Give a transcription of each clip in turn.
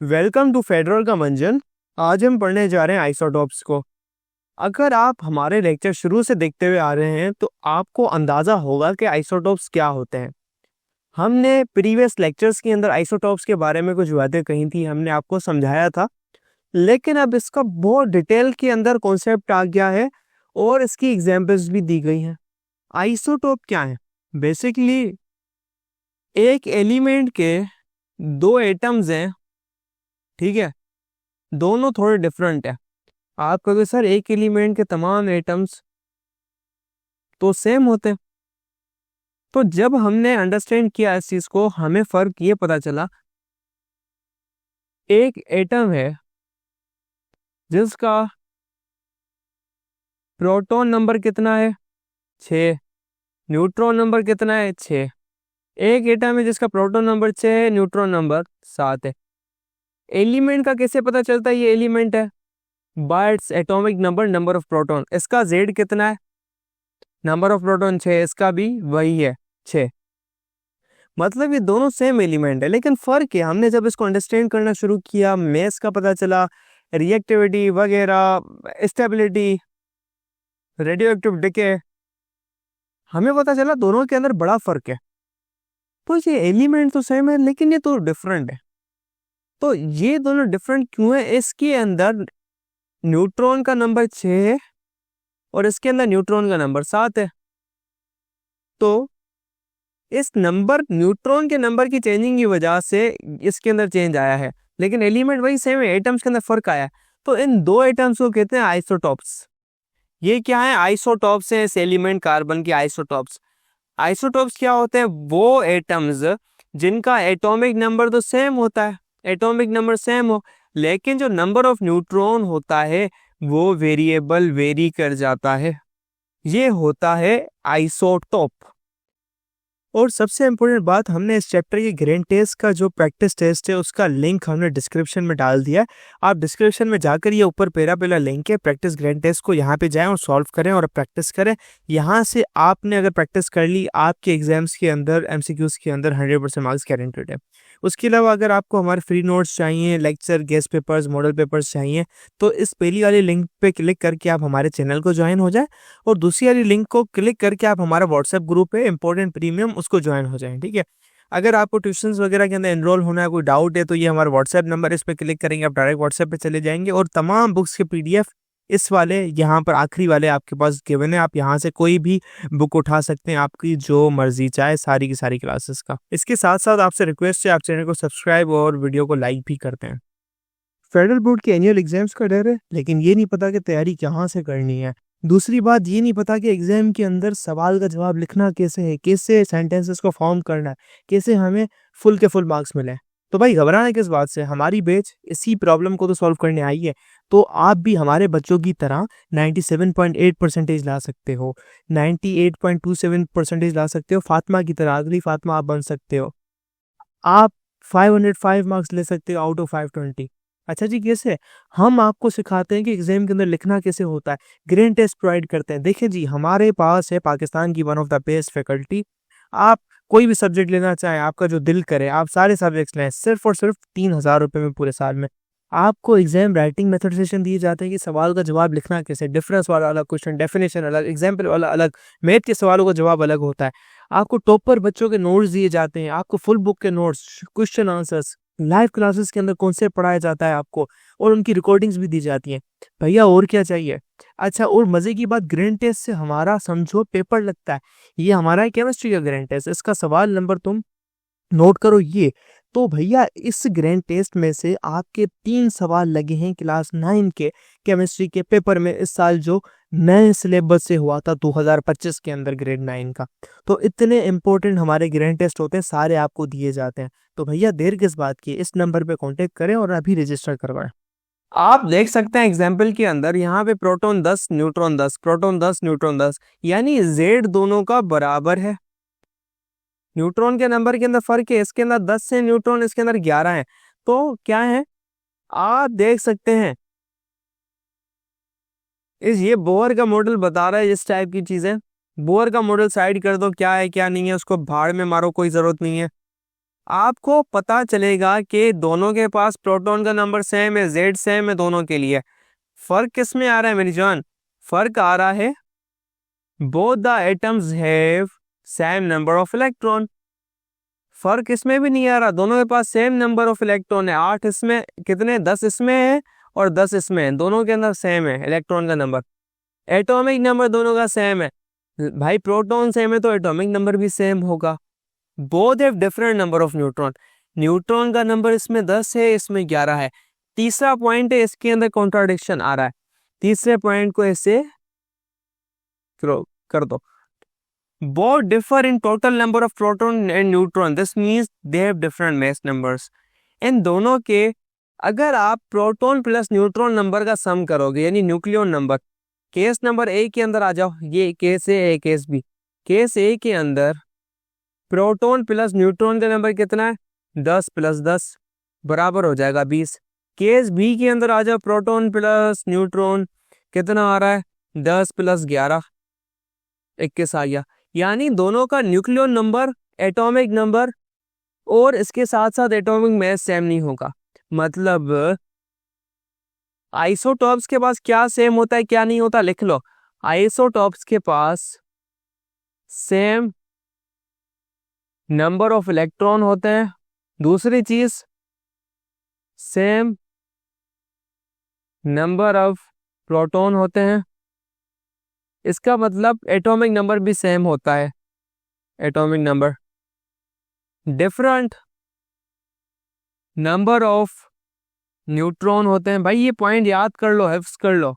Welcome to federal का मंजन। आज हम पढ़ने जा रहे हैं आइसोटॉप्स को। अगर आप हमारे लेक्चर शुरू से देखते हुए आ रहे हैं तो आपको अंदाज़ा होगा कि आइसोटॉप्स क्या होते हैं। हमने प्रीवियस लेक्चर्स के अंदर आइसोटॉप्स के बारे में कुछ बातें कही थी, हमने आपको समझाया था, लेकिन अब इसका बहुत डिटेल के अंदर कॉन्सेप्ट आ गया है और इसकी एग्जाम्पल्स भी दी गई हैं। आइसोटॉप क्या है? बेसिकली एक एलिमेंट के दो एटम्स हैं, ठीक है, दोनों थोड़े डिफरेंट है। आप कहोगे सर एक एलिमेंट के तमाम एटम्स तो सेम होते हैं। तो जब हमने अंडरस्टैंड किया इस चीज को, हमें फर्क ये पता चला, एक एटम है जिसका प्रोटॉन नंबर कितना है 6, न्यूट्रॉन नंबर कितना है 6। एक एटम है जिसका प्रोटॉन नंबर 6 है, न्यूट्रॉन नंबर 7 है। एलिमेंट का कैसे पता चलता है ये एलिमेंट है? Bye its atomic number, number of proton. इसका जेड कितना है? नंबर ऑफ प्रोटॉन 6, इसका भी वही है 6। मतलब ये दोनों सेम एलिमेंट है, लेकिन फर्क है। हमने जब इसको अंडरस्टैंड करना शुरू किया, मैथ्स का पता चला, रिएक्टिविटी वगैरह, स्टेबिलिटी, रेडियो एक्टिव डिके, हमें पता चला दोनों के अंदर बड़ा फर्क है। तो ये एलिमेंट तो सेम है लेकिन ये तो डिफरेंट है। तो ये दोनों डिफरेंट क्यों है? इसके अंदर न्यूट्रॉन का नंबर 6 है और इसके अंदर न्यूट्रॉन का नंबर 7 है। तो इस नंबर, न्यूट्रॉन के नंबर की चेंजिंग की वजह से इसके अंदर चेंज आया है, लेकिन एलिमेंट वही सेम है, एटम्स के अंदर फर्क आया है। तो इन दो एटम्स को कहते हैं आइसोटॉप्स। ये क्या है? आइसोटॉप्स हैं इस एलिमेंट कार्बन की आइसोटॉप्स। आइसोटॉप्स क्या होते हैं? वो एटम्स जिनका एटॉमिक नंबर तो सेम होता है, एटॉमिक नंबर सेम हो, लेकिन जो नंबर ऑफ न्यूट्रॉन होता है वो वेरिएबल वेरी कर जाता है। ये होता है आइसोटॉप। और सबसे इम्पोर्टेंट बात, हमने इस चैप्टर के ग्रेन टेस्ट का जो प्रैक्टिस टेस्ट है उसका लिंक हमने डिस्क्रिप्शन में डाल दिया है। आप डिस्क्रिप्शन में जाकर ये ऊपर पहला लिंक है प्रैक्टिस ग्रेन टेस्ट को, यहाँ पे जाएं और सॉल्व करें और प्रैक्टिस करें। यहाँ से आपने अगर प्रैक्टिस कर ली, आपके एग्जाम्स के अंदर, एमसीक्यूज के अंदर 100% मार्क्स गारंटेड है। उसके अलावा अगर आपको हमारे फ्री नोट्स चाहिए, lecture, guest papers, model papers चाहिए, तो इस पहली वाली लिंक पे क्लिक करके आप हमारे चैनल को ज्वाइन हो जाए और दूसरी वाली लिंक को क्लिक करके आप हमारा व्हाट्सएप ग्रुप है इंपॉर्टेंट प्रीमियम, उसको ज्वाइन हो जाएं, ठीक है। अगर आपको ट्यूशंस वगैरह के अंदर एनरोल होना है, कोई डाउट है, तो ये हमारा व्हाट्सएप नंबर, इस पर क्लिक करेंगे आप डायरेक्ट व्हाट्सएप पे चले जाएंगे और तमाम बुक्स के पीडीएफ इस वाले यहाँ पर आखिरी वाले आपके पास गिवन है। आप यहाँ से कोई भी बुक उठा सकते हैं, आपकी जो मर्जी चाहे, सारी की सारी क्लासेस का। इसके साथ साथ आपसे रिक्वेस्ट है, आप चैनल को सब्सक्राइब और वीडियो को लाइक भी करते हैं। फेडरल बोर्ड के एनुअल एग्जाम्स का डर है, लेकिन ये नहीं पता कि तैयारी कहाँ से करनी है। दूसरी बात, ये नहीं पता कि एग्जाम के अंदर सवाल का जवाब लिखना कैसे है, कैसे सेंटेंसेस को फॉर्म करना है, कैसे हमें फुल के फुल मार्क्स मिले। तो भाई घबराना किस बात से? हमारी बैच इसी प्रॉब्लम को तो सॉल्व करने आई है। तो आप भी हमारे बच्चों की तरह 97.8% ला सकते हो, 98.27% ला सकते हो, फातिमा की तरह, अगली फातिमा आप बन सकते हो। आप 505 मार्क्स ले सकते हो आउट ऑफ 520। अच्छा जी, कैसे? हम आपको सिखाते हैं कि एग्जाम के अंदर लिखना कैसे होता है, ग्रेन टेस्ट प्रोवाइड करते हैं। देखिए जी, हमारे पास है पाकिस्तान की one of the best faculty. आप कोई भी सब्जेक्ट लेना चाहें, आपका जो दिल करे, आप सारे सब्जेक्ट्स लें, सिर्फ और सिर्फ 3,000 रुपये में पूरे साल में। आपको एग्जाम राइटिंग मेथड सेशन दिए जाते हैं कि सवाल का जवाब लिखना कैसे, डिफरेंस वाला अलग क्वेश्चन, डेफिनेशन अलग, एग्जाम्पल वाला अलग, मैथ के सवालों का जवाब अलग होता है। आपको टॉपर बच्चों के नोट्स दिए जाते हैं, आपको फुल बुक के notes, question answers, live classes के अंदर कॉन्सेप्ट पढ़ाया जाता है आपको, और उनकी रिकॉर्डिंग्स भी दी जाती हैं। भैया और क्या चाहिए? अच्छा, और मजे की बात, ग्रेन टेस्ट से हमारा समझो पेपर लगता है। ये हमारा है केमिस्ट्री का ग्रेन टेस्ट, इसका सवाल नंबर तुम नोट करो ये। तो भैया इस ग्रैंड टेस्ट में से आपके 3 सवाल लगे हैं क्लास 9 के केमिस्ट्री के पेपर में, इस साल जो नए सिलेबस से हुआ था 2025 के अंदर ग्रेड 9 का। तो इतने इंपॉर्टेंट हमारे ग्रैंड टेस्ट होते हैं, सारे आपको दिए जाते हैं। तो भैया देर किस बात की, इस नंबर पे कांटेक्ट करें और अभी रजिस्टर करवाएं। आप देख सकते हैं एग्जाम्पल के अंदर, यहाँ पे प्रोटॉन 10 न्यूट्रॉन 10, प्रोटॉन 10 न्यूट्रॉन 10, यानी जेड दोनों का बराबर है। न्यूट्रॉन के नंबर के अंदर फर्क है, इसके अंदर 10 है न्यूट्रॉन, इसके अंदर 11 है। तो क्या है, आप देख सकते हैं ये बोर का मॉडल बता रहा है इस टाइप की चीजें। बोर का मॉडल साइड कर दो, क्या है क्या नहीं है उसको भाड़ में मारो, कोई जरूरत नहीं है। आपको पता चलेगा कि दोनों के पास प्रोटॉन का नंबर सेम है, Z सेम है दोनों के लिए। फर्क किस में आ रहा है मेरी जान? फर्क आ रहा है both the atoms have same number of electron. फर्क इसमें भी नहीं आ रहा, दोनों के पास सेम नंबर ऑफ इलेक्ट्रॉन है। 8 इसमें, कितने 10 इसमें है और 10 इसमें है, दोनों के अंदर सेम है इलेक्ट्रॉन का नंबर। एटॉमिक नंबर दोनों का सेम है भाई, प्रोटॉन सेम है तो एटॉमिक नंबर भी सेम होगा। Both have different number of neutron. Neutron का नंबर इसमें 10 है, इसमें 11 है। तीसरा पॉइंट है, इसके अंदर कॉन्ट्राडिक्शन आ रहा है। तीसरे पॉइंट को ऐसे कर दो। Both differ in total number of proton and neutron. This means they have different mass numbers. इन दोनों के अगर आप प्रोटॉन प्लस न्यूट्रॉन नंबर का सम करोगे, यानी nucleon number, case number A के अंदर आ जाओ, ये केस ए केस बी। केस ए के अंदर प्रोटॉन प्लस न्यूट्रॉन का नंबर कितना है? 10 + 10 बराबर हो जाएगा 20। केस बी के अंदर आ जाओ, प्रोटॉन प्लस न्यूट्रॉन कितना आ रहा है? 10 + 11 21 आ गया। यानी दोनों का न्यूक्लियन नंबर, एटॉमिक नंबर और इसके साथ साथ एटॉमिक मास सेम नहीं होगा। मतलब आइसोटॉप्स के पास क्या सेम होता है क्या नहीं होता, लिख लो। आइसोटॉप्स के पास सेम नंबर ऑफ इलेक्ट्रॉन होते हैं। दूसरी चीज, सेम नंबर ऑफ प्रोटॉन होते हैं। इसका मतलब एटॉमिक नंबर भी सेम होता है। Atomic number, different number of neutron होते हैं। भाई ये पॉइंट याद कर लो, हिफ्स कर लो।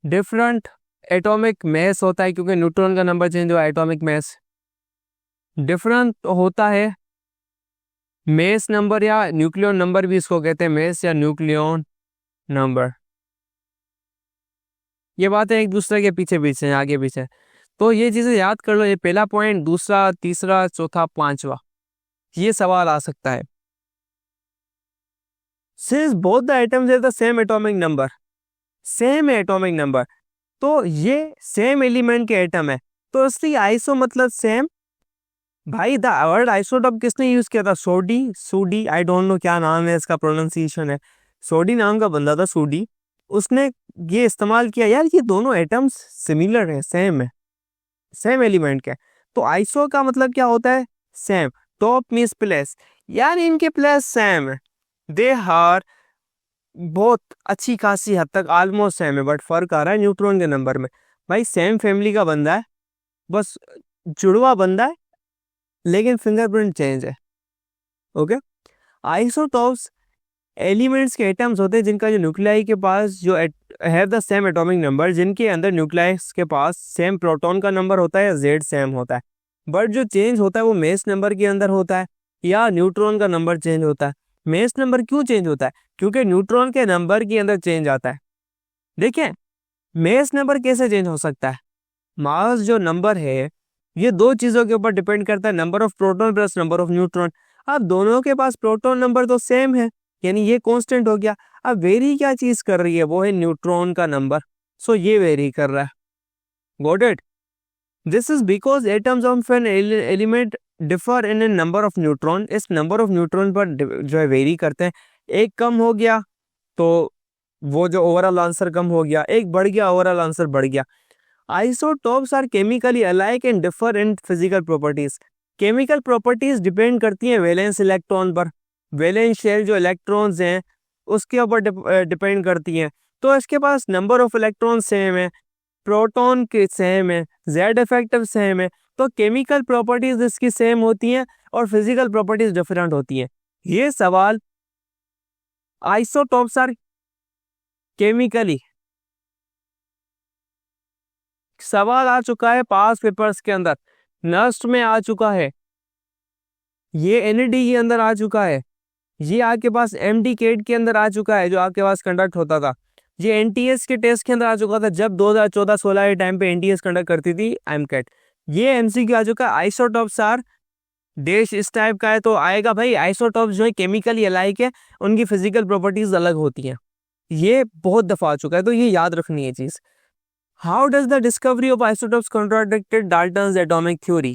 डिफरेंट एटॉमिक मास होता है, क्योंकि न्यूट्रॉन का नंबर चेंज हुआ, एटॉमिक मास डिफरेंट होता है। मास नंबर या न्यूक्लियन नंबर भी इसको कहते हैं, मास या न्यूक्लियन नंबर। ये बातें एक दूसरे के पीछे पीछे हैं, आगे पीछे। तो ये चीजें याद कर लो। ये पहला पॉइंट, दूसरा, तीसरा, चौथा, पांचवा, ये सवाल आ सकता है। Since both the atoms have the same atomic number, same atomic number, तो ये सेम एलिमेंट के एटम है, तो इसलिए आइसो मतलब सेम। भाई द वर्ड आइसोटॉप किसने यूज किया था? सूडी, आई डोंट नो क्या नाम है इसका, प्रोनाउंसिएशन है। सोडी नाम का बंदा था, सूडी, उसने ये इस्तेमाल किया। यार ये दोनों एटम्स सिमिलर है, सेम है, सेम एलिमेंट के। तो आइसो का मतलब क्या होता है? सेम। टॉप मींस प्लेस, यार इनके प्लेस सेम है। दे आर बहुत अच्छी खासी हद तक ऑलमोस्ट सेम है, बट फर्क आ रहा है न्यूट्रॉन के नंबर में। भाई सेम फैमिली का बंदा है, बस जुड़वा बंदा है, लेकिन फिंगरप्रिंट चेंज है। ओके। आइसोटॉप्स एलिमेंट्स के एटम्स होते हैं जिनका जो न्यूक्लियाई के पास जो have the same atomic number, जिनके अंदर न्यूक्लियस के पास सेम प्रोटॉन का नंबर होता है या जेड सेम होता है। बट जो चेंज होता है वो मेस नंबर के अंदर होता है या न्यूट्रॉन का नंबर चेंज होता है। मेस नंबर क्यों चेंज होता है? क्योंकि न्यूट्रॉन के नंबर के अंदर चेंज आता है। देखें, मेस नंबर कैसे चेंज हो सकता है? मास जो नंबर है ये दो चीजों के ऊपर डिपेंड करता है, number of proton plus number of neutron. अब दोनों के पास प्रोटॉन नंबर तो सेम है, यानी ये कांस्टेंट हो गया। अब वेरी क्या चीज कर रही है? वो है न्यूट्रॉन का नंबर। सो ये वेरी कर रहा है। Got it? This is because atoms of an element differ in number of neutron. इस नंबर ऑफ न्यूट्रॉन पर जो है वेरी करते हैं। एक कम हो गया तो वो जो ओवरऑल आंसर कम हो गया, एक बढ़ गया ओवरऑल आंसर बढ़ गया। Isotopes are chemically alike and differ in physical properties. Chemical properties depend करती हैं वैलेंस इलेक्ट्रॉन पर। वैलेंस शेल जो इलेक्ट्रॉन्स हैं उसके ऊपर डिपेंड करती हैं। तो इसके पास नंबर ऑफ इलेक्ट्रॉन सेम है, प्रोटॉन के सेम है, जेड इफेक्टिव सेम है। तो केमिकल प्रॉपर्टीज इसकी सेम होती हैं और फिजिकल प्रॉपर्टीज डिफरेंट होती हैं। ये सवाल आइसोटॉप्स आर केमिकली सवाल आ चुका है पास पेपर्स के अंदर, नस्ट में आ चुका है, ये एनईडी के अंदर आ चुका है, ये आपके पास एमडी केट के अंदर आ चुका है जो आपके पास कंडक्ट होता था, ये एनटीएस के टेस्ट के अंदर आ चुका था जब 2014-16 के टाइम पे एनटीएस कंडक्ट करती थी एमकेट। ये एमसीक्यू आ चुका है। आइसोटॉप्स आर देश इस टाइप का है तो आएगा भाई आइसोटॉप्स जो है केमिकली अलाइक है, उनकी फिजिकल प्रॉपर्टीज अलग होती हैं। ये बहुत दफा आ चुका है तो ये याद रखनी है चीज। How does the discovery of isotopes contradicted Dalton's atomic theory?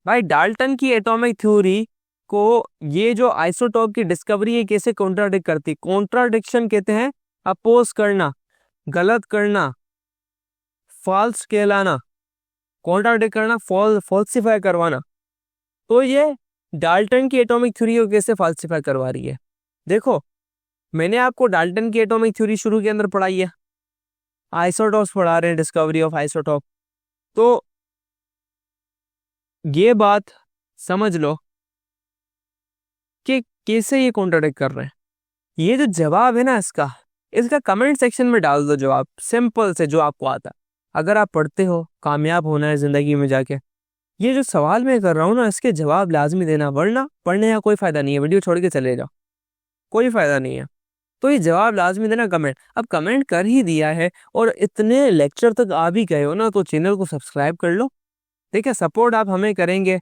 भाई डाल्टन की एटॉमिक थ्योरी आपको ये जो आइसोटोप की डिस्कवरी है कैसे कॉन्ट्राडिक्ट करती। कॉन्ट्राडिक्शन कहते हैं अपोज करना, गलत करना, फॉल्स कहलाना, कॉन्ट्राडिक्ट करना, फॉल्सिफाई करवाना। तो ये डाल्टन की एटॉमिक थ्योरी को कैसे फॉल्सिफाई करवा रही है। देखो, मैंने आपको डाल्टन की एटॉमिक थ्योरी शुरू के अंदर पढ़ाई है, आइसोटॉप्स पढ़ा रहे हैं, डिस्कवरी ऑफ आइसोटॉप। तो ये बात समझ लो कि कैसे ये कॉन्ट्राडिक्ट कर रहे हैं। ये जो जवाब है ना इसका कमेंट सेक्शन में डाल दो जवाब, सिंपल से जो आपको आता है। अगर आप पढ़ते हो, कामयाब होना है जिंदगी में जाके, ये जो सवाल मैं कर रहा हूँ ना इसके जवाब लाजमी देना, वरना पढ़ने का कोई फायदा नहीं है, वीडियो छोड़ के चले जाओ, कोई फायदा नहीं है। तो ये जवाब लाजमी देना कमेंट। अब कमेंट कर ही दिया है और इतने लेक्चर तक आ भी गए हो ना, तो चैनल को सब्सक्राइब कर लो। ठीक है, सपोर्ट आप हमें करेंगे,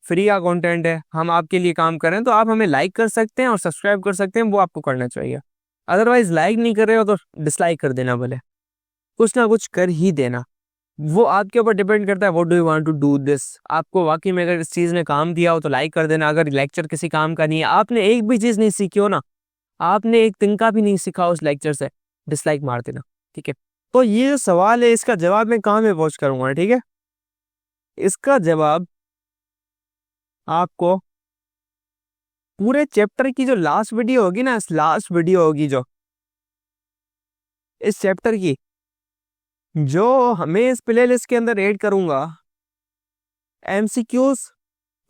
फ्री का कंटेंट है, हम आपके लिए काम करें, तो आप हमें लाइक कर सकते हैं और सब्सक्राइब कर सकते हैं, वो आपको करना चाहिए। अदरवाइज लाइक नहीं कर रहे हो तो डिसलाइक कर देना, भले कुछ ना कुछ कर ही देना, वो आपके ऊपर डिपेंड करता है। What do you want to do this, आपको वाकई में अगर इस चीज़ ने काम दिया हो तो लाइक कर देना। अगर लेक्चर किसी काम का नहीं है, आपने एक भी चीज़ नहीं सीखी हो ना, आपने एक तिनका भी नहीं सीखा उस लेक्चर से, डिसलाइक मार देना। ठीक है, तो ये जो सवाल है इसका जवाब मैं कहाँ में पहुंच करूंगा। ठीक है, इसका जवाब आपको पूरे चैप्टर की जो लास्ट वीडियो होगी ना, लास्ट वीडियो होगी जो इस चैप्टर की, जो मैं इस प्लेलिस्ट के अंदर ऐड करूंगा, एमसीक्यूज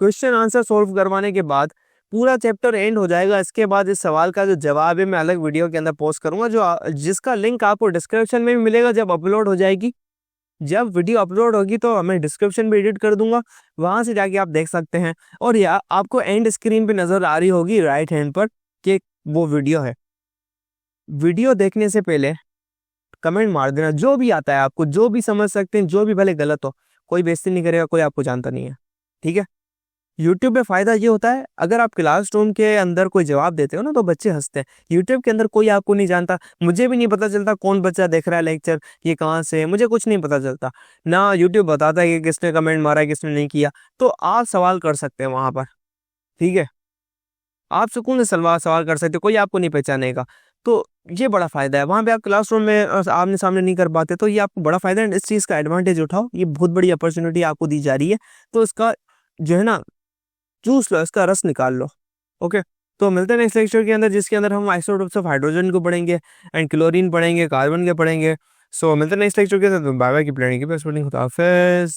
क्वेश्चन आंसर सॉल्व करवाने के बाद पूरा चैप्टर एंड हो जाएगा। इसके बाद इस सवाल का जो जवाब है मैं अलग वीडियो के अंदर पोस्ट करूंगा, जिसका लिंक आपको डिस्क्रिप्शन में भी मिलेगा जब अपलोड हो जाएगी। जब वीडियो अपलोड होगी तो मैं डिस्क्रिप्शन भी एडिट कर दूंगा, वहां से जाके आप देख सकते हैं। और या आपको एंड स्क्रीन पे नजर आ रही होगी राइट हैंड पर कि वो वीडियो है। वीडियो देखने से पहले कमेंट मार देना, जो भी आता है आपको, जो भी समझ सकते हैं, जो भी भले गलत हो, कोई बेइज्जती नहीं करेगा, कोई आपको जानता नहीं है। ठीक है, यूट्यूब में फायदा ये होता है, अगर आप क्लासरूम के अंदर कोई जवाब देते हो ना तो बच्चे हंसते हैं। यूट्यूब के अंदर कोई आपको नहीं जानता, मुझे भी नहीं पता चलता कौन बच्चा देख रहा है लेक्चर, ये कहाँ से है, मुझे कुछ नहीं पता चलता ना। यूट्यूब बताता है कि किसने कमेंट मारा है, किसने नहीं किया, तो आप सवाल कर सकते हैं वहां पर। ठीक है, आप सुकून से सवाल कर सकते हो, कोई आपको नहीं पहचानेगा। तो ये बड़ा फायदा है, वहां पे आप क्लासरूम में आमने सामने नहीं कर पाते, तो ये आपको बड़ा फायदा है। इस चीज का एडवांटेज उठाओ, ये बहुत बड़ी अपॉर्चुनिटी आपको दी जा रही है, तो इसका जो है ना चूस लो, इसका रस निकाल लो। ओके, तो मिलते हैं नेक्स्ट लेक्चर के अंदर, जिसके अंदर हम आइसोटोप्स ऑफ हाइड्रोजन को पढ़ेंगे एंड क्लोरीन पढ़ेंगे, कार्बन के पढ़ेंगे। सो मिलते हैं नेक्स्ट लेक्चर के अंदर, बाय बाय की प्लानिंग की, खुदा हाफिज़।